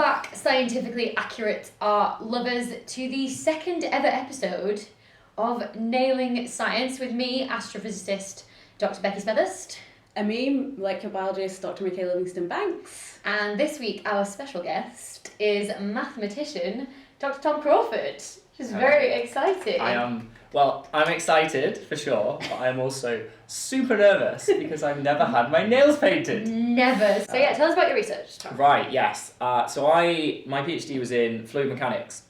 back, scientifically accurate art lovers, to the second ever episode of Nailing Science with me, astrophysicist Dr. Becky Smethurst. And me, molecular biologist Dr. Michaela Livingston-Banks. And this week our special guest is mathematician Dr. Tom Crawford, which is very exciting. I'm excited for sure, but I'm also super nervous because I've never had my nails painted. Never. So yeah, tell us about your research, Tom. Right, yes. My PhD was in fluid mechanics,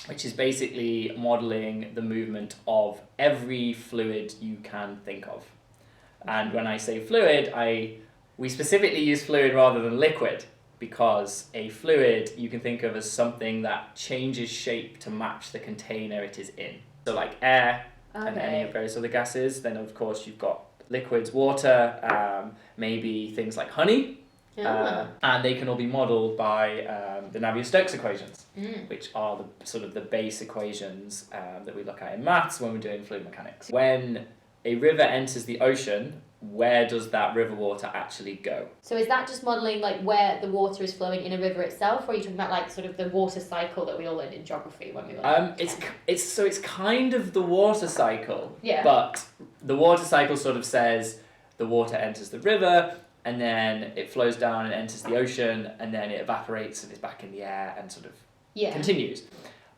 which is basically modelling the movement of every fluid you can think of. And when I say fluid, we specifically use fluid rather than liquid, because a fluid you can think of as something that changes shape to match the container it is in. So like air and any of various other gases. Then of course you've got liquids, water, maybe things like honey. And they can all be modelled by the navier-stokes equations, which are the base equations that we look at in maths when we're doing fluid mechanics. When a river enters the ocean, where does that river water actually go? So is that just modelling like where the water is flowing in a river itself, or are you talking about like sort of the water cycle that we all learned in geography when we were It's kind of the water cycle. Yeah. But the water cycle sort of says the water enters the river and then it flows down and enters the ocean and then it evaporates and is back in the air and sort of continues.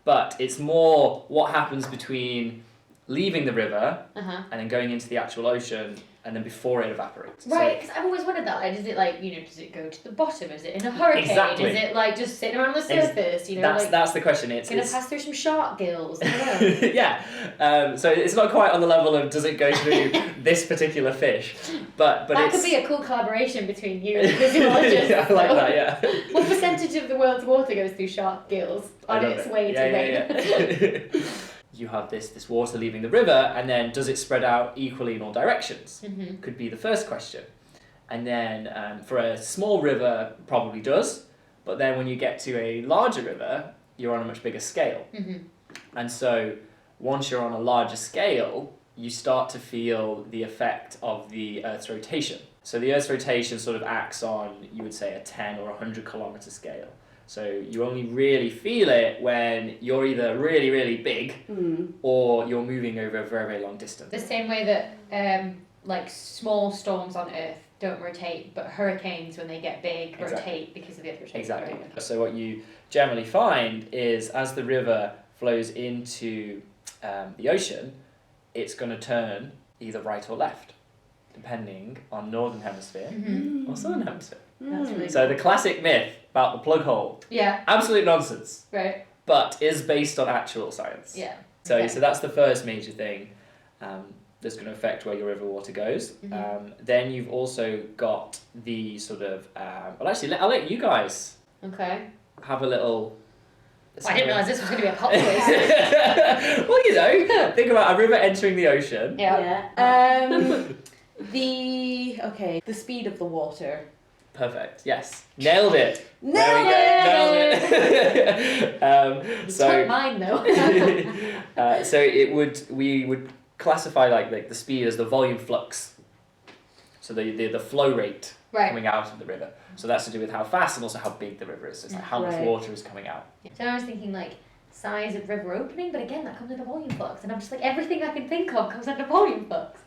But it's more what happens between leaving the river and then going into the actual ocean and then before it evaporates. Right, because I've always wondered that. Like, does it go to the bottom? Is it in a hurricane? Exactly. Is it like just sitting around the surface? That's the question. It's going to pass through some shark gills. I don't know. Yeah. So it's not quite on the level of does it go through this particular fish, but that could be a cool collaboration between you and the physiologist. Yeah, I like that. Yeah. What percentage of the world's water goes through shark gills on its way to rain? Yeah. You have this water leaving the river, and then does it spread out equally in all directions? Could be the first question. And then for a small river, probably does. But then when you get to a larger river, you're on a much bigger scale. And so once you're on a larger scale, you start to feel the effect of the Earth's rotation. So the Earth's rotation sort of acts on, you would say, a 10 or 100 kilometre scale. So you only really feel it when you're either really, really big or you're moving over a very, very long distance. The same way that like small storms on Earth don't rotate, but hurricanes, when they get big, rotate because of the Earth's rotation. Exactly. Right? So what you generally find is as the river flows into the ocean, it's going to turn either right or left, depending on northern hemisphere or southern hemisphere. That's really So cool. the classic myth about the plug hole, absolute nonsense, right? but is based on actual science. Yeah. So that's the first major thing that's going to affect where your river water goes. Then you've also got the sort of I'll let you guys have a little. I didn't realise this was going to be a pop quiz. Well, think about a river entering the ocean. The speed of the water. Perfect. Yes. Nailed it. Nailed it. Don't mind though. So we would classify like the speed as the volume flux. So the flow rate coming out of the river. So that's to do with how fast and also how big the river is. So it's like how much water is coming out. So I was thinking like size of river opening, but again that comes under volume flux, and I'm just like everything I can think of comes under volume flux.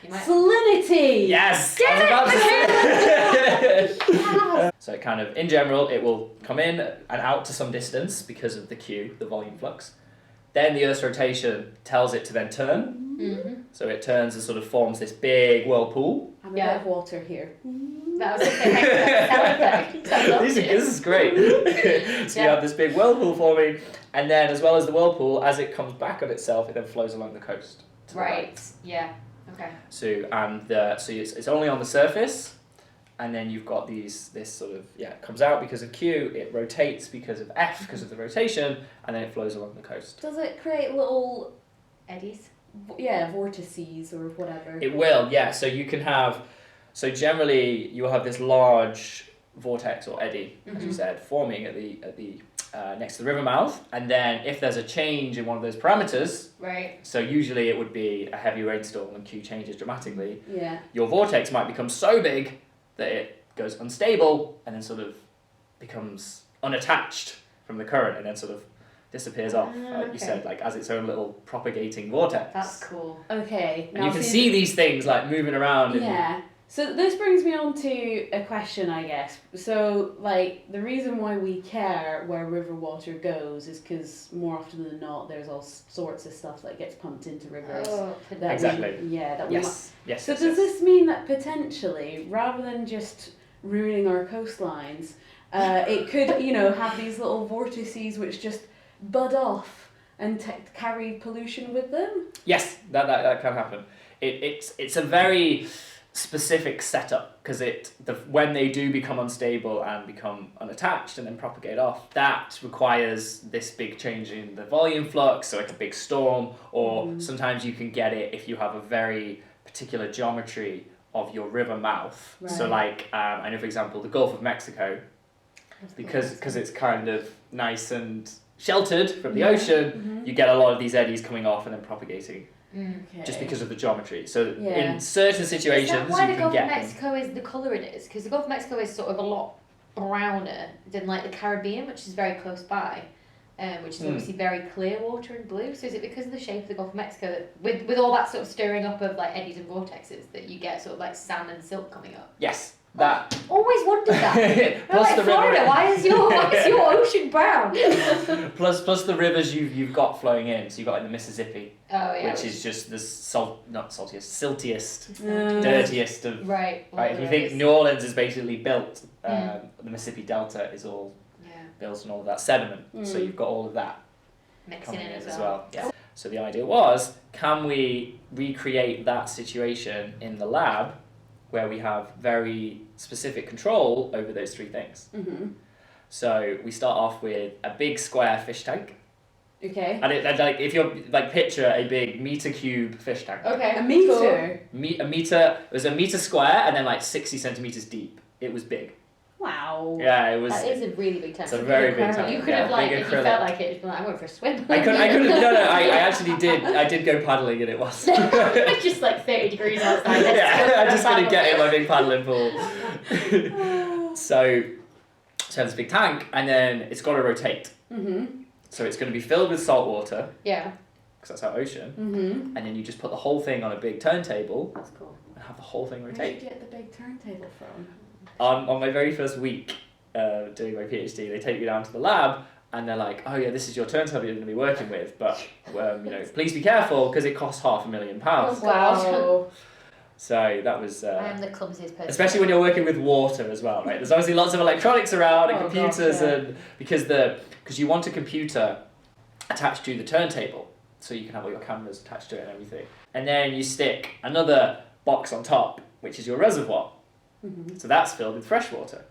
Salinity! Yes! So kind of, in general, it will come in and out to some distance because of the Q, the volume flux. Then the Earth's rotation tells it to then turn. So it turns and sort of forms this big whirlpool. I'm a bit of water here. That was a sound effect. This is great. So you have this big whirlpool forming, and then as well as the whirlpool, as it comes back on itself, it then flows along the coast. Right. Yeah. Okay. So it's only on the surface, and then you've got this sort of it comes out because of Q, it rotates because of F, because of the rotation, and then it flows along the coast. Does it create little eddies? Yeah, vortices or whatever. It will, yeah. So you can have, generally you'll have this large vortex or eddy, as you said, forming at the next to the river mouth, and then if there's a change in one of those parameters, so usually it would be a heavy rainstorm and Q changes dramatically, your vortex might become so big that it goes unstable and then sort of becomes unattached from the current and then sort of disappears off, okay. you said, like as its own little propagating vortex. That's cool. Okay. And you can see these things like moving around. Yeah. So this brings me on to a question, I guess. So, like, the reason why we care where river water goes is because more often than not, there's all sorts of stuff that gets pumped into rivers. Oh, that exactly. That we Yes. Yes. So yes, does yes. this mean that potentially, rather than just ruining our coastlines, it could, you know, have these little vortices which just bud off and carry pollution with them? Yes, that can happen. It's a very specific setup because when they do become unstable and become unattached and then propagate off, that requires this big change in the volume flux, so like a big storm, or sometimes you can get it if you have a very particular geometry of your river mouth. Right. So like I know, for example, the Gulf of Mexico, because it's kind of nice and sheltered from the ocean, you get a lot of these eddies coming off and then propagating. Okay. Just because of the geometry. So Yeah. in certain situations, Is that why you the can Gulf get of them. Mexico is the colour it is? Because the Gulf of Mexico is sort of a lot browner than like the Caribbean, which is very close by, which is obviously very clear water and blue. So is it because of the shape of the Gulf of Mexico that with all that sort of stirring up of like eddies and vortexes that you get sort of like sand and silt coming up? Yes, that. Always wondered that. Plus like the Florida, river. why is your ocean brown? Plus the rivers you've got flowing in. So you've got like the Mississippi, Oh yeah. which is just the siltiest, Mm. dirtiest of. right. Right. If you think New Orleans is basically built, the Mississippi Delta is all Yeah. built on all of that sediment. So you've got all of that Mixing coming in in as as well. well. Yeah. So the idea was, can we recreate that situation in the lab where we have very specific control over those three things? Mm-hmm. So we start off with a big square fish tank. Okay. And like if you're like picture a big meter cube fish tank. Okay. A meter? A meter, it was a meter square and then like 60 centimeters deep. It was big. Wow. Yeah, it was. That is a really big tank. It's a very big Aquarium. tank. You could yeah, have like, big if you acrylic. felt like it, just been like, I went for a swim. I actually did. I did go paddling and it was. It's just like 30 degrees outside. Yeah, I'm just gonna get in my big paddling pool. So it has a big tank and then it's got to rotate. Mm-hmm. So it's going to be filled with salt water Yeah. because that's our ocean. Mm-hmm. And then you just put the whole thing on a big turntable That's cool. and have the whole thing Where'd rotate. you get the big turntable from? On my very first week doing my PhD, they take me down to the lab and they're like, oh yeah, this is your turntable you're going to be working with, but please be careful because it costs £500,000. Oh, God. Wow. So that was... I am the clumsiest person. especially when you're working with water as well, right? There's obviously lots of electronics around and Oh, computers, gosh, yeah. and because you want a computer attached to the turntable, so you can have all your cameras attached to it and everything. And then you stick another box on top, which is your reservoir. Mm-hmm. So that's filled with fresh water,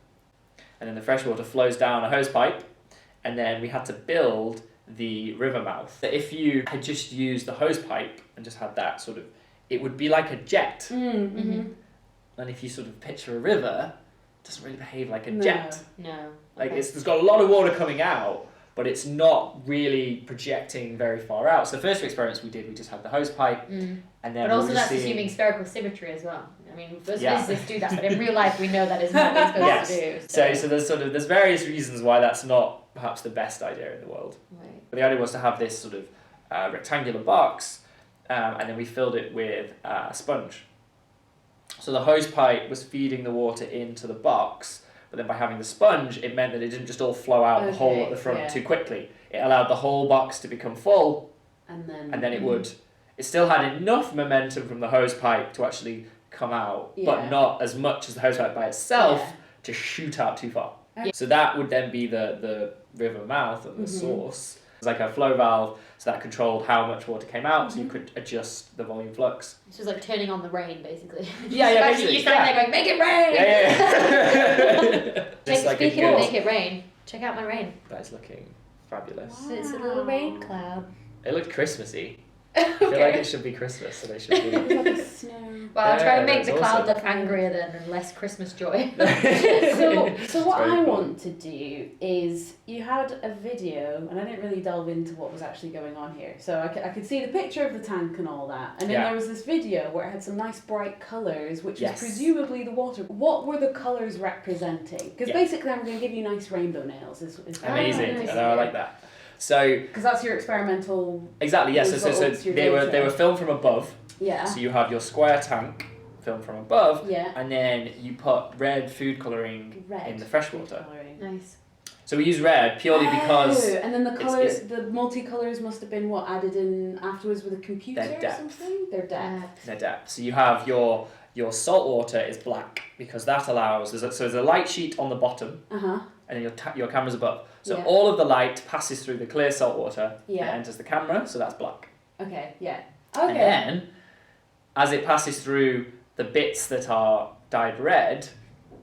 and then the fresh water flows down a hose pipe, and then we had to build the river mouth. If you had just used the hose pipe and just had that sort of, it would be like a jet. Mm-hmm. And if you sort of picture a river, it doesn't really behave like a No. jet. No. Like Okay. there's got a lot of water coming out, but it's not really projecting very far out. So the first few experiments we did, we just had the hose pipe, and then But we also were that's just seeing... assuming spherical symmetry as well. I mean, most Yeah. physicists do that, but in real life we know that is not what we're supposed to do. So there's various reasons why that's not perhaps the best idea in the world. Right. But the idea was to have this sort of rectangular box, and then we filled it with a sponge. So the hose pipe was feeding the water into the box, but then by having the sponge, it meant that it didn't just all flow out the hole at the front too quickly. It allowed the whole box to become full, And then it still had enough momentum from the hose pipe to actually come out, but not as much as the hose pipe by itself to shoot out too far. Yeah. So that would then be the river mouth and the source. It's like a flow valve, so that controlled how much water came out, so you could adjust the volume flux. This was like turning on the rain, basically. Yeah, Basically, you stand there going, make it rain! Just like Speaking of make it rain, check out my rain. That is looking fabulous. It's a little rain cloud. It looked Christmassy. I feel like it should be Christmas, so they should be. It's like a snow. Well, I'll try and Yeah, make the that's cloud awesome. look angrier then and less Christmas joy. So what very I cool. want to do is, you had a video, and I didn't really delve into what was actually going on here. So I could see the picture of the tank and all that, and then Yeah. there was this video where it had some nice bright colours, which Yes. was presumably the water. What were the colours representing? Because Yeah. basically I'm going to give you nice rainbow nails. Is Amazing. nice. I know, I like that. So Because that's your experimental. exactly, yes. So Results, your they were data. filmed from above. Yeah. So you have your square tank filmed from above, Yeah. and then you put red food colouring Red. in the freshwater. Colouring. Nice. So we use red purely because Oh, and then the it's- colour, it's- the multicolours must have been what added in afterwards with a computer Their or depth. something. Their depth. their depth. So you have your salt water is black because that allows there's a light sheet on the bottom, Uh huh. and then your camera's above. So Yeah. all of the light passes through the clear salt water Yeah. and enters the camera, so that's black. Okay. Yeah. And Okay. then, as it passes through the bits that are dyed red,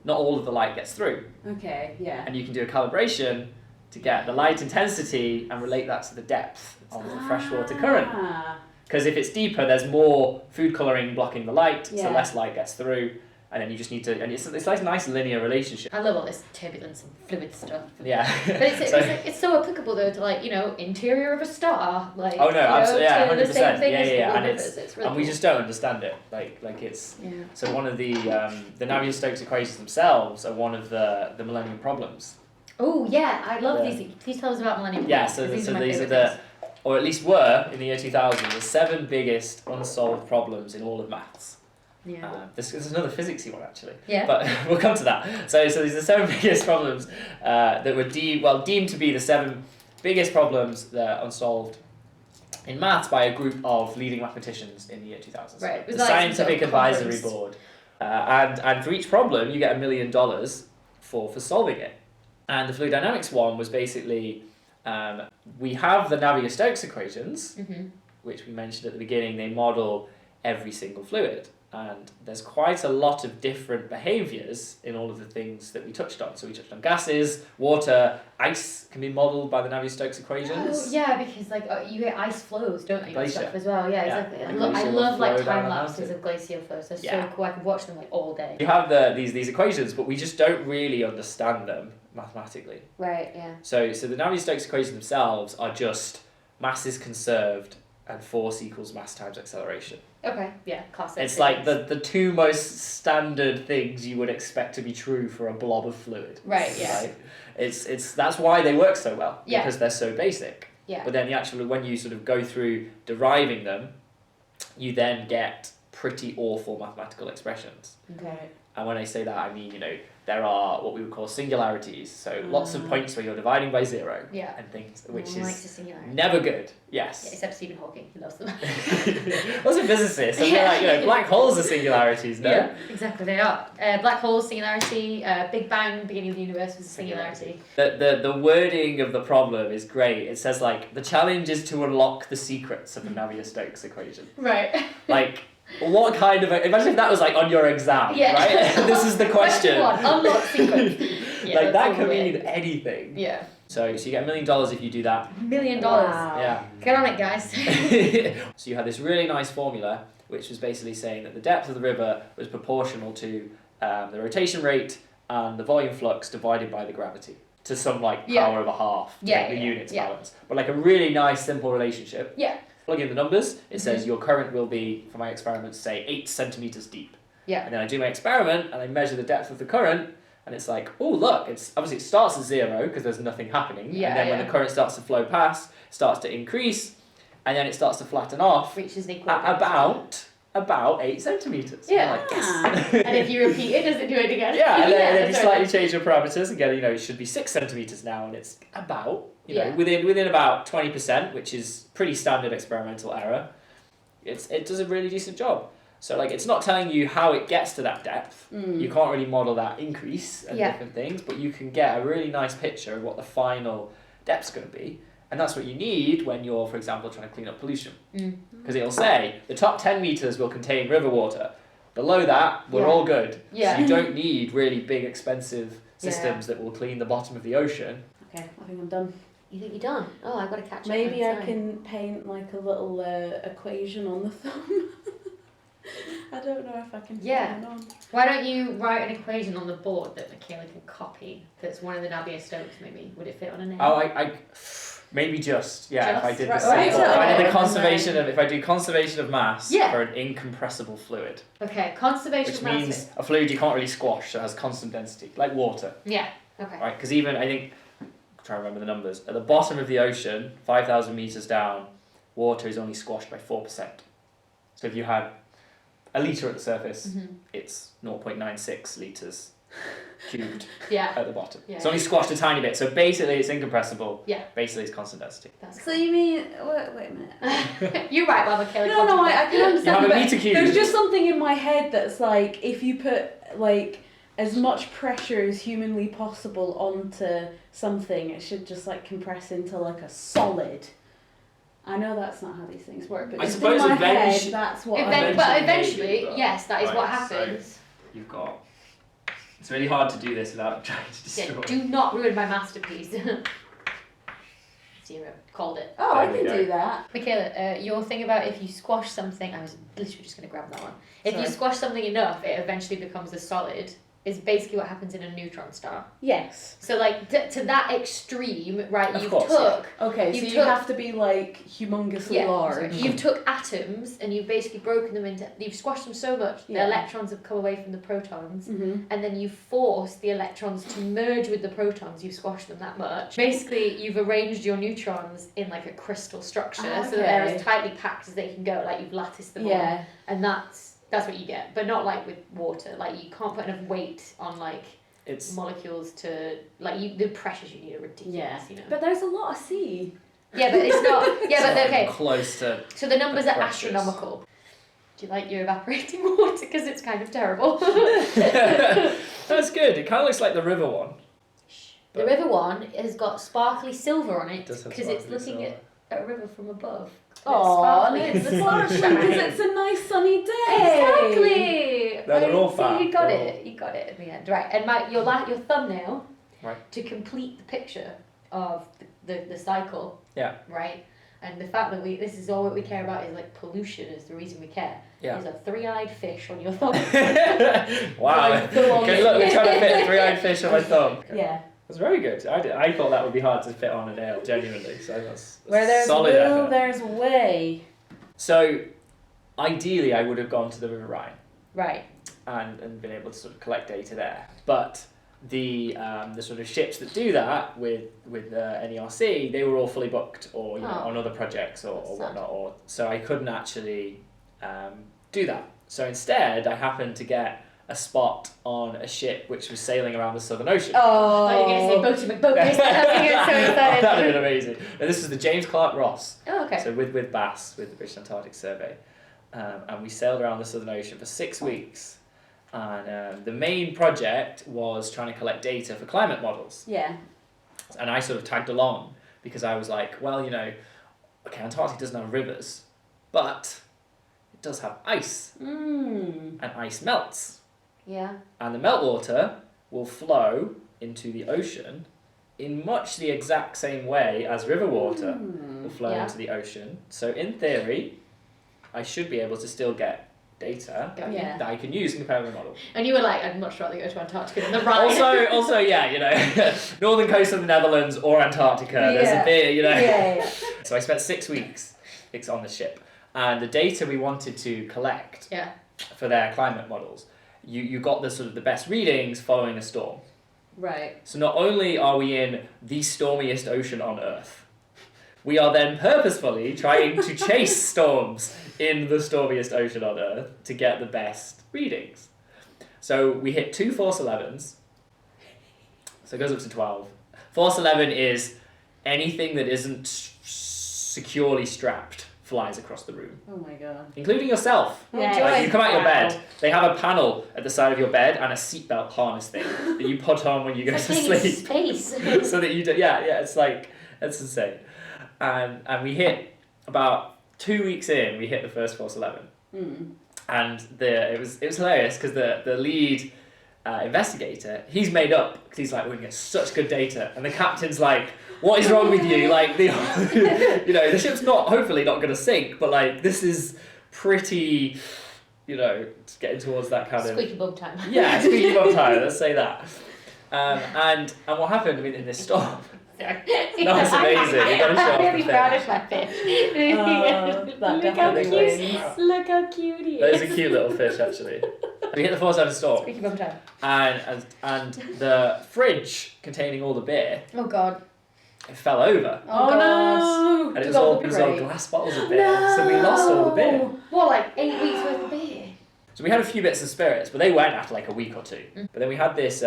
not all of the light gets through. Okay. Yeah. And you can do a calibration to get the light intensity and relate that to the depth of the freshwater current. Ah. Because if it's deeper, there's more food colouring blocking the light, so Yeah. less light gets through. And then you just need to, and it's like a nice linear relationship. I love all this turbulence and fluid stuff. Yeah. But it's, So- it's so applicable though to like, interior of a star. Like, Oh, no, absolutely, yeah, to the 100%. same thing Yeah, as yeah, the and rivers. It's really and we cool. just don't understand it. Like it's Yeah. so one of the Navier-Stokes equations themselves are one of the Millennium problems. Oh yeah, I love Yeah. these. Please tell us about Millennium Yeah, Problems, so 'cause these are my the favourite things. or at least were in the year 2000 the 7 biggest unsolved problems in all of maths. Yeah. This is another physicsy one actually. Yeah. But we'll come to that. So these are the 7 biggest problems that were deemed to be the 7 biggest problems that are unsolved in maths by a group of leading mathematicians in the year 2000. Right, it was The like some Scientific sort of Advisory conference. Board. And for each problem, you get $1 million for solving it. And the fluid dynamics one was basically we have the Navier-Stokes equations, Mm-hmm. which we mentioned at the beginning. They model every single fluid, and there's quite a lot of different behaviours in all of the things that we touched on. So we touched on gases, water, ice can be modelled by the Navier-Stokes equations. Oh, yeah, because like you get ice flows, don't you? and Glacier. Stuff as well. Yeah, Yeah. exactly. I, The I glacier love will like flow down time a lapses mountain. of glacial flows. They're Yeah. so cool. I can watch them like all day. You have these equations, but we just don't really understand them mathematically. Right. Yeah. So the Navier-Stokes equations themselves are just mass is conserved and force equals mass times acceleration. Okay. Yeah. Classic. It's like physics. the two most standard things you would expect to be true for a blob of fluid. Right. Yeah. Right? It's that's why they work so well, Yeah. because they're so basic. Yeah. But then when you sort of go through deriving them, you then get pretty awful mathematical expressions. Okay. And when I say that, I mean, there are what we would call singularities. So lots of points where you're dividing by 0 Yeah. and things, which No one likes is a singularity. never good. Yeah, Yes. except Stephen Hawking. He loves them. What's a physicist? And they're like, black holes are singularities, no? Yeah, exactly. They are. Black hole singularity. Big Bang, beginning of the universe was a singularity. The wording of the problem is great. It says like the challenge is to unlock the secrets of the Navier-Stokes equation. Right. Like, what kind of imagine if that was like on your exam, Yeah. right? This is the question. Question 1. Unlock sequence. Yeah, Like that that's could all mean weird. anything. Yeah. So you get $1 million if you do that. $1 million. Wow. Yeah. Get on it, guys. So you had this really nice formula, which was basically saying that the depth of the river was proportional to the rotation rate and the volume flux divided by the gravity to some like Yeah. power of a half to Yeah, make the yeah, units yeah. balance. But like a really nice simple relationship. Yeah. Plug in the numbers, it says your current will be, for my experiment, say 8 centimeters deep. Yeah. And then I do my experiment and I measure the depth of the current, and it's like, oh look, it's obviously it starts at 0 because there's nothing happening. Yeah, and then when yeah. the current starts to flow past, it starts to increase, and then it starts to flatten off Reaches an at equilibrium. about 8 centimeters. Yeah. I'm like, Ah. yes. And if you repeat it, does it do it again? Yeah, and then you sorry. slightly change your parameters again. It should be 6 centimeters now, and it's about Yeah. within about 20%, which is pretty standard experimental error. It does a really decent job. So like it's not telling you how it gets to that depth. You can't really model that increase and Yeah. different things, but you can get a really nice picture of what the final depth's going to be. And that's what you need when you're, for example, trying to clean up pollution. Because it'll say the top 10 meters will contain river water. Below that, we're Yeah. all good. Yeah. So you don't need really big, expensive systems that will clean the bottom of the ocean. Okay, I think I'm done. You think you're done? Oh, I've got to catch up. Maybe I Sorry. can paint like a little equation on the thumb. I don't know if I can put Yeah. it on. Why don't you write an equation on the board that Michaela can copy? That's one of the navier-stokes, maybe. Would it fit on a nail? Oh, I maybe just, yeah, if I did the Right, same. right, If I did the okay. conservation of, if I do conservation of mass Yeah. for an incompressible fluid, Okay, conservation which of mass. means a fluid you can't really squash, so it has constant density, like water, Yeah, okay. right? Because even, I think, I'm trying to remember the numbers, at the bottom of the ocean, 5,000 metres down, water is only squashed by 4%. So if you had a litre at the surface, Mm-hmm. it's 0.96 litres cubed Yeah, at the bottom. Yeah. It's only squashed a tiny bit, so basically it's incompressible. Yeah. Basically it's constant density. that's So you mean, wait a minute. You're right, well, Michaela. No, I can understand. You have a but meter cube. There's just something in my head that's like, if you put like as much pressure as humanly possible onto something, it should just like compress into like a solid. I know that's not how these things work, but I just suppose in my head, eventually- that's what But Eventually eventually, maybe, but- yes, that is right, what so- happens. You've got. It's really hard to do this without trying to Yeah, destroy. do not ruin my masterpiece. 0. Called it. Oh, I There we can go. do that. Michaela, your thing about if you squash something, I was literally just going to grab that one. If you Sorry. squash something enough, it eventually becomes a solid, is basically what happens in a neutron star. Yes. So, like, to that extreme, right, Of you've course, took... Okay, You so you took- have to be like humongously Yeah, large. you've took atoms and you've basically broken them into... You've squashed them so much, the Yeah. electrons have come away from the protons, Mm-hmm. and then you force the electrons to merge with the protons, you've squashed them that much. Basically, you've arranged your neutrons in like a crystal structure, so that they're Okay. as tightly packed as they can go, like you've latticed them all, Yeah. and that's what you get, but not like with water, like you can't put enough weight on like It's molecules to, like the pressures you need are ridiculous, Yeah. you know. But there's a lot of sea. Yeah, but it's not, yeah, but not okay, close to. so the numbers The are pressures. astronomical. Do you like your evaporating water? Because it's kind of terrible. That's good. It kind of looks like the river one. The river one has got sparkly silver on it It does have because it's sparkly looking silver. at a river from above. Oh, and it's it's sparkly. sparkling because it's a nice sunny day. Exactly. No, they're all See, fat. you got They're it. You got it in the end, right? And your thumbnail, Right. to complete the picture of the cycle. Yeah. Right. And the fact that this is all that we care about is like pollution is the reason we care. Yeah. There's a three-eyed fish on your thumb. Wow. Like, full on. Okay, look, we're trying to fit a three-eyed fish on my thumb. Yeah. That's very good. I thought that would be hard to fit on a nail, genuinely. So that's Where there's solid will, effort. there's way. So, ideally, I would have gone to the River Rhine Right. and been able to sort of collect data there. But the sort of ships that do that with NERC, they were all fully booked, or Oh. on other projects or That's sad. whatnot. Or so I couldn't actually do that. So instead, I happened to get a spot on a ship which was sailing around the Southern Ocean. Oh, I thought you were going to say Boaty McBoat. I was getting so excited. That would have been amazing. And this is the James Clark Ross. Oh, okay. So with BASS, with the British Antarctic Survey, and we sailed around the Southern Ocean for 6 weeks. And the main project was trying to collect data for climate models. Yeah. And I sort of tagged along because I was like, well, okay, Antarctica doesn't have rivers, but it does have ice, and ice melts. Yeah. And the meltwater will flow into the ocean in much the exact same way as river water will flow Yeah. into the ocean. So in theory, I should be able to still get data Got you. Yeah. that I can use in compare the model. And you were like, I'd much rather go to Antarctica than the Rhine. Also, yeah, northern coast of the Netherlands or Antarctica. There's Yeah. a bit, Yeah. So I spent 6 weeks on the ship, and the data we wanted to collect Yeah. for their climate models, you got the sort of the best readings following a storm. Right. So not only are we in the stormiest ocean on Earth, we are then purposefully trying to chase storms in the stormiest ocean on Earth to get the best readings. So we hit 2 force 11s, so it goes up to 12. Force 11 is anything that isn't securely strapped flies across the room, Oh my god. including yourself. Yeah. Like you come out your Wow. bed, they have a panel at the side of your bed and a seatbelt harness thing that you put on when you go It's to like being in sleep, space. so that you do. Yeah, it's insane. And we hit about 2 weeks in, we hit the first force 11, and it was hilarious because the lead investigator, he's made up because he's like, we get such good data, and the captain's like, what is wrong with you? Like, the the ship's hopefully not going to sink, but like this is pretty, it's getting towards that kind Squeaky bum time. Yeah, squeaky bum time. Let's say that. And what happened in this storm? Sorry. That was amazing. You got to show off I'm really the proud fish. of my fish. Look how cute he That is. is a cute little fish, actually. We hit the 4-7 storm, Squeaky bum time. and the fridge containing all the beer, Oh God. it fell over, Oh no! and it was Took all all the beer. glass bottles of beer. So we lost all the beer. What, like 8 weeks worth of beer? So we had a few bits of spirits, but they went after like a week or two. But then we had this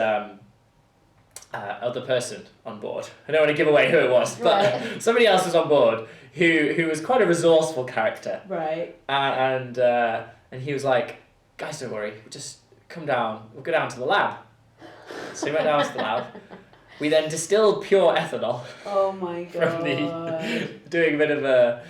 other person on board. I don't want to give away who it was, but somebody else was on board who was quite a resourceful character. Right. And he was like, guys, don't worry, we'll just come down. We'll go down to the lab. So we went down to the lab. We then distilled pure ethanol Oh my god. from doing a bit of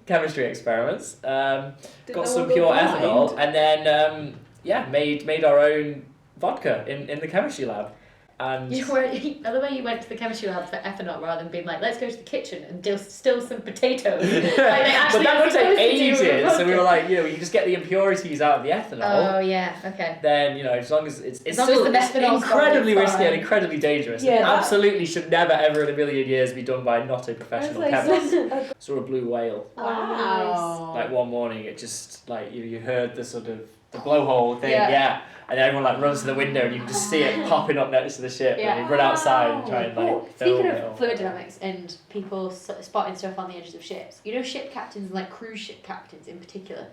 chemistry experiments. Got no some one go pure blind? ethanol, and then made our own vodka in the chemistry lab. And The way you went to the chemistry lab for ethanol rather than being like, let's go to the kitchen and distill some potatoes. Like, they but actually that are would take supposed to do with ages, so we vodka. were like, you just get the impurities out of the ethanol. Oh yeah, okay. Then as long as it's As long as still the methanol's incredibly gone, it's risky and fine. incredibly dangerous. Yeah, It that- absolutely should never ever in a million years be done by not a professional chemist. Saw a blue whale. Wow. Like one morning, it just like you heard the sort of the blowhole thing, yeah. And then everyone like runs to the window and you can just see it popping up next to the ship. Yeah. And you run outside and try and Oh, like film speaking it. of fluid dynamics and people spotting stuff on the edges of ships, ship captains and like cruise ship captains in particular,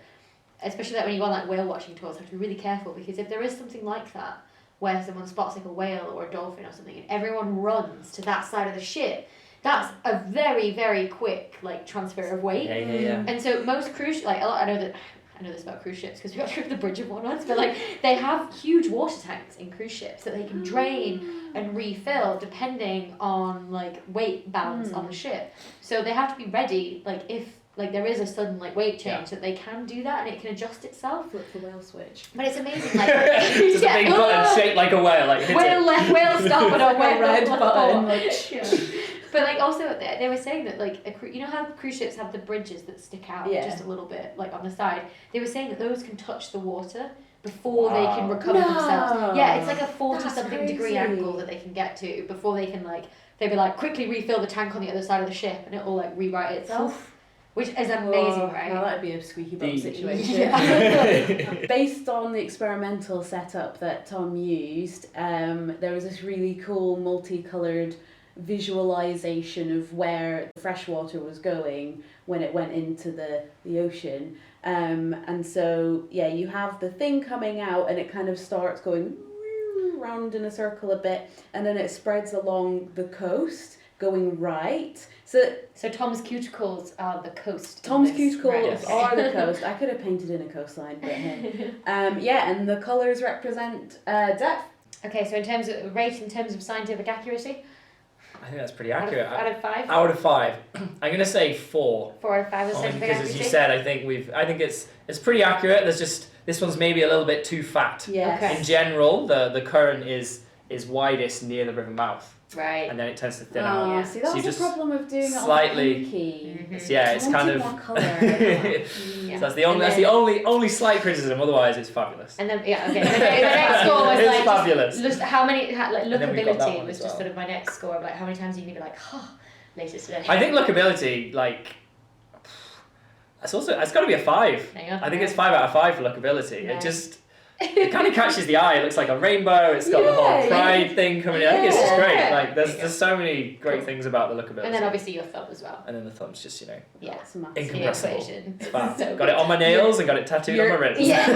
especially like when you go on like whale watching tours, have to be really careful, because if there is something like that where someone spots like a whale or a dolphin or something and everyone runs to that side of the ship, that's a very, very quick like transfer of weight. Yeah. And so most cruise, like I know this about cruise ships because we got through the bridge of one once, but like they have huge water tanks in cruise ships that they can drain and refill depending on like weight balance on the ship. So they have to be ready, like if like there is a sudden like weight change, that they can do that and it can adjust itself. Flip the whale switch. But it's amazing, like Just a big button shaped like a whale, like hit whale it. left, whale stop, and a whale red left button. port. Yeah. But like also they were saying that like how cruise ships have the bridges that stick out just a little bit like on the side. They were saying that those can touch the water before they can recover themselves. Yeah, it's like a 40-something degree angle that they can get to before they can like they'd be like quickly refill the tank on the other side of the ship and it will like rewrite itself. Which is amazing, right? Now that'd be a squeaky bum The- situation. Yeah. Based on the experimental setup that Tom used, there was this really cool multicoloured visualization of where the fresh water was going when it went into the ocean. And so, you have the thing coming out and it kind of starts going round in a circle a bit, and then it spreads along the coast, going right. So Tom's cuticles are the coast. Tom's in this, cuticles right? are the coast. I could have painted in a coastline, but hey. And the colours represent depth. Okay, so in terms of scientific accuracy, I think that's pretty accurate. out of 5? Out of 5, I'm gonna say 4. 4 out of 5 is Only scientific because, accuracy. as you said, I think it's pretty accurate. There's just this one's maybe a little bit too fat. Yes. Okay. In general, the current is widest near the river mouth, Right. and then it tends to thin Oh, out. Yeah. see, So that's you the just problem of doing slightly- it on pinky. Mhm. Yeah, it's kind of. More colour. Yeah. So that's the only slight criticism. Otherwise, it's fabulous. And then okay. The next score was It's like fabulous. just how many like And then we've got that lookability one was as just well. sort of my next score of like how many times are you gonna be like later today. I think lookability, like, it's got to be a 5. Hang on. I think it's 5 out of 5 for lookability. Right. It kind of catches the eye. It looks like a rainbow. It's got the whole Yeah, pride thing coming in. I think it's just great. Yeah. Like there's so many great things about the lookability. And then obviously your thumb as well. And then the thumb's just Yeah. That's massive. The incompressible. equation. It's fab. So Got it on my nails and got it tattooed on my wrist. Yeah.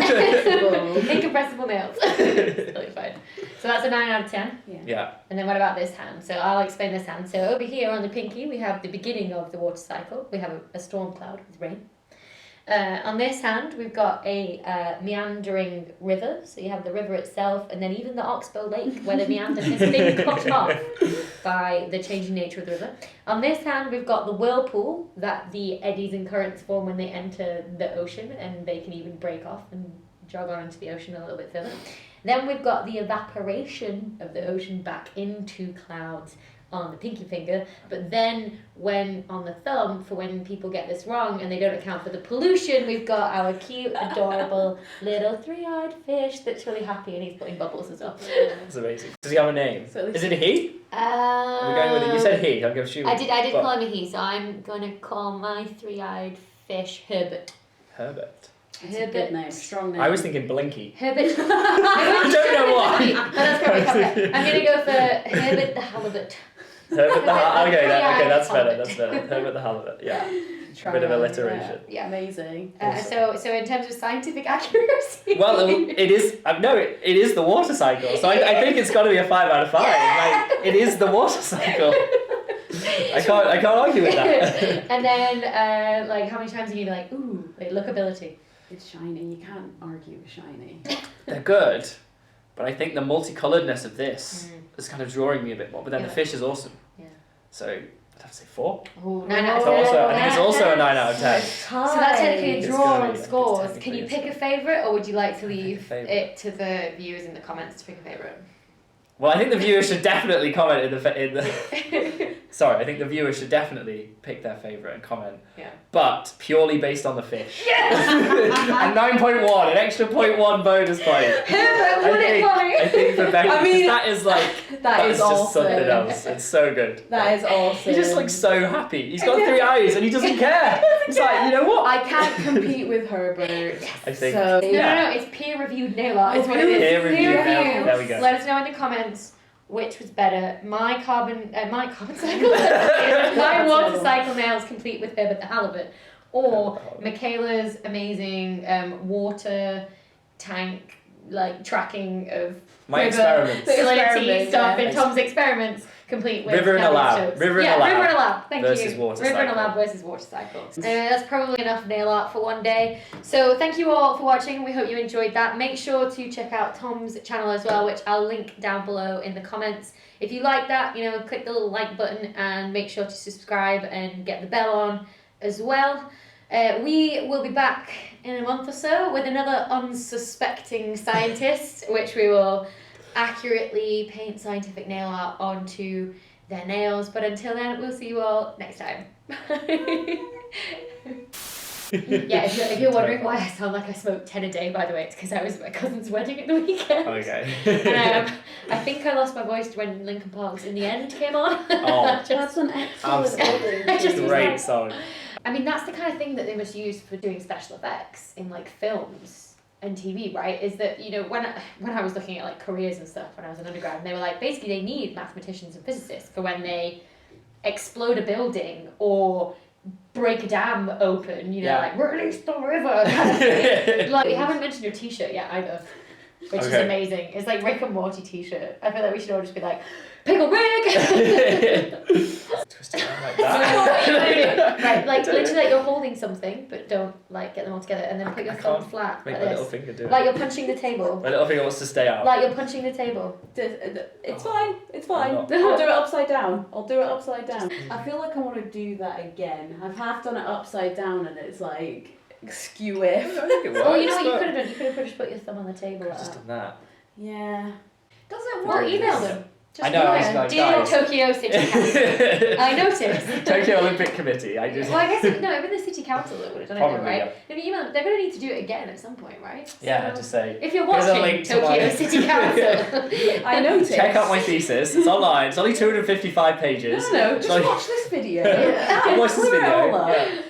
Incompressible nails. It's totally fine. So that's a 9 out of 10. Yeah. And then what about this hand? So I'll explain this hand. So over here on the pinky, we have the beginning of the water cycle. We have a storm cloud with rain. On this hand, we've got a meandering river. So you have the river itself, and then even the Oxbow Lake, where the meander has been cut off by the changing nature of the river. On this hand, we've got the whirlpool that the eddies and currents form when they enter the ocean, and they can even break off and jog on into the ocean a little bit further. Then we've got the evaporation of the ocean back into clouds on the pinky finger, but then when on the thumb, for when people get this wrong and they don't account for the pollution, we've got our cute, adorable little three-eyed fish that's really happy and he's putting bubbles as well. That's amazing. Does he have a name? So Is it a he? We're going with it. You said he. I'm going to assume. I did call him a he, so I'm going to call my three-eyed fish Herbert. Herbert. It's a good name, strong name. I was thinking Blinky. Herbert. I don't know why. No, that's probably correct. I'm going to go for Herbert the Halibut. Herbert the Halibut. Okay, that's better. Halibut. That's better. Herbert the Halibut. Yeah. Try Bit of that, alliteration. Yeah. Amazing. So in terms of scientific accuracy. Well, it is. No, it is the water cycle. So I think it's got to be a 5 out of 5. Like, it is the water cycle. I can't argue with that. And then like how many times are you like, ooh, like lookability? It's shiny. You can't argue with shiny. They're good, but I think the multicoloredness of this is kind of drawing me a bit more. But then the fish is awesome. Yeah. So I'd have to say 4. Ooh, 9 I out of think 10. it's also a 9 out of 10. So that's technically a It's draw gonna on be- scores. it's Can you technically pick a favourite, or would you like to leave favourite. it to the viewers in the comments to pick a favourite? Well, I think the viewers should definitely comment in the. Sorry, I think the viewers should definitely pick their favourite and comment. Yeah. But purely based on the fish. Yes! And 9.1, an extra 0.1 bonus point. Herbert won it for me. I think for Becky, I mean, that is like that is just awesome. something else. It's so good. That is awesome. He just looks so happy. He's got 3 eyes and he doesn't care. He's like, you know what? I can't compete with Herbert. I think. So, No, it's peer-reviewed nail art. It's what it is. Peer-reviewed Peer-reviewed. nail- there we go. Let us know in the comments which was better, my carbon cycle, my water cycle nails complete with Herbert the Halibut, or Michaela's amazing water tank like tracking of My river experiments. salinity Experiment, stuff yeah. in Tom's experiments, complete with River in a lab. navier-stokes. River in a lab. River in a lab. Thank Versus you. water River in a cycle. lab versus water cycle. That's probably enough nail art for one day. So thank you all for watching. We hope you enjoyed that. Make sure to check out Tom's channel as well, which I'll link down below in the comments. If you like that, click the little like button and make sure to subscribe and get the bell on as well. We will be back in a month or so with another unsuspecting scientist, which we will accurately paint scientific nail art onto their nails. But until then, we'll see you all next time. Yeah, if you're wondering why I sound like I smoke 10 a day, by the way, it's because I was at my cousin's wedding at the weekend. Okay. And I think I lost my voice when Linkin Park's In the End came on. Oh. That's an excellent I just was Great like- song. I mean, that's the kind of thing that they must use for doing special effects in like films and TV, right? Is that, when I was looking at like careers and stuff when I was an undergrad, and they were like, basically they need mathematicians and physicists for when they explode a building or break a dam open, like release the river kind of thing. Like, we haven't mentioned your t-shirt yet either, which is amazing. It's like Rick and Morty t-shirt. I feel like we should all just be like, Pickle Rick! Twisted around like that. Right, like literally like you're holding something, but don't like get them all together, and then put your I thumb can't flat Make like my this. little finger do it. Like you're punching the table. My little finger wants to stay out. Like you're punching the table. It's fine. It's fine. I'm I'll not. do it upside down. I feel like I want to do that again. I've half done it upside down and it's like skew I it. think it works, Oh, you know what you but- could have done? You could have just put your thumb on the table like Just that. done that. Yeah. Doesn't work. Email them. Just I know, I was email like, them. Dear guys. Tokyo City Council. I noticed. Tokyo Olympic Committee. I just. Well, I guess no, even the city council that would have done it, Probably, though, right? yeah. If you email them, they're going to need to do it again at some point, right? Yeah, So, just say. if you're Here's a watching link to Tokyo my- City Council, I noticed. Check out my thesis. It's online. It's only 255 pages. No, just Like- watch this video. Yeah. Watch this Clear it video. all up. Yeah.